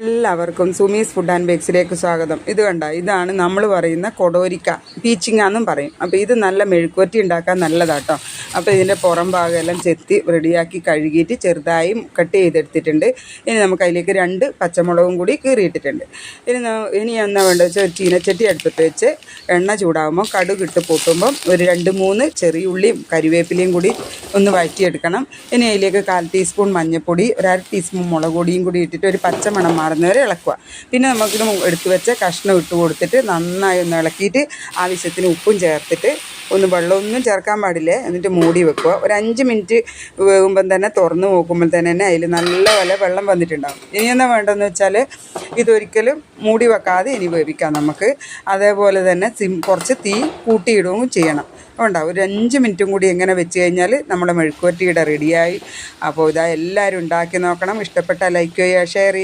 എല്ലാവർക്കും Sumi's food and ബേക്സിലേക്ക് സ്വാഗതം. ഇത് കണ്ട, ഇതാണ് നമ്മൾ പറയുന്ന കൊടോരിക്ക, പീച്ചിങ്ങ എന്നും പറയും. അപ്പോൾ ഇത് നല്ല മെഴുക്കുവരട്ടി ഉണ്ടാക്കാൻ നല്ലതാട്ടോ. അപ്പോൾ ഇതിൻ്റെ പുറം ഭാഗമെല്ലാം ചെത്തി റെഡിയാക്കി കഴുകിയിട്ട് ചെറുതായി കട്ട് ചെയ്തെടുത്തിട്ടുണ്ട്. ഇനി നമുക്ക് അതിലേക്ക് 2 പച്ചമുളകും കൂടി കീറിയിട്ടിട്ടുണ്ട്. ഇനി എന്നാ വേണ്ടത് വെച്ചാൽ ഒരു ചീനച്ചട്ടി അടുപ്പത്ത് വെച്ച് എണ്ണ ചൂടാകുമ്പോൾ കടുക് ഇട്ട് പൊട്ടുമ്പം ഒരു 2-3 ചെറിയ ഉള്ളിയും കരിവേപ്പിലയും കൂടി ഒന്ന് വഴറ്റിയെടുക്കണം. ഇനി അതിലേക്ക് 1/4 ടീസ്പൂൺ മഞ്ഞൾപ്പൊടി, 1/2 ടീസ്പൂൺ മുളക് പൊടിയും കൂടി ഇട്ടിട്ട് ഒരു പച്ചമണം മാറുന്നവരെ ഇളക്കുക. പിന്നെ നമുക്കിത് എടുത്തു വെച്ച കഷ്ണം ഇട്ട് കൊടുത്തിട്ട് നന്നായി ഒന്ന് ഇളക്കിയിട്ട് ആവശ്യത്തിന് ഉപ്പും ചേർത്തിട്ട് വെള്ളമൊന്നും ചേർക്കാൻ പാടില്ലേ, എന്നിട്ട് മൂടി വെക്കുക. ഒരു 5 മിനിറ്റ് വേകുമ്പം തന്നെ തുറന്ന് നോക്കുമ്പോൾ തന്നെ അതിൽ നല്ല വെള്ളം വന്നിട്ടുണ്ടാകും. ഇനി എന്താ വേണ്ടതെന്ന് വെച്ചാൽ ഇതൊരിക്കലും മൂടി വെക്കാതെ ഇനി വേവിക്കാം നമുക്ക്. അതേപോലെ തന്നെ കുറച്ച് തീ കൂട്ടിയിടുകയും ചെയ്യണം. ഉണ്ടാവും ഒരു 5 മിനിറ്റും കൂടി എങ്ങനെ വെച്ച് കഴിഞ്ഞാൽ നമ്മുടെ മെഴുക്കുവരട്ടിയുടെ റെഡിയായി. അപ്പോൾ ഇതാ എല്ലാവരും ഉണ്ടാക്കി നോക്കണം. ഇഷ്ടപ്പെട്ടാൽ ലൈക്ക് ചെയ്യുക, ഷെയർ ചെയ്യുക.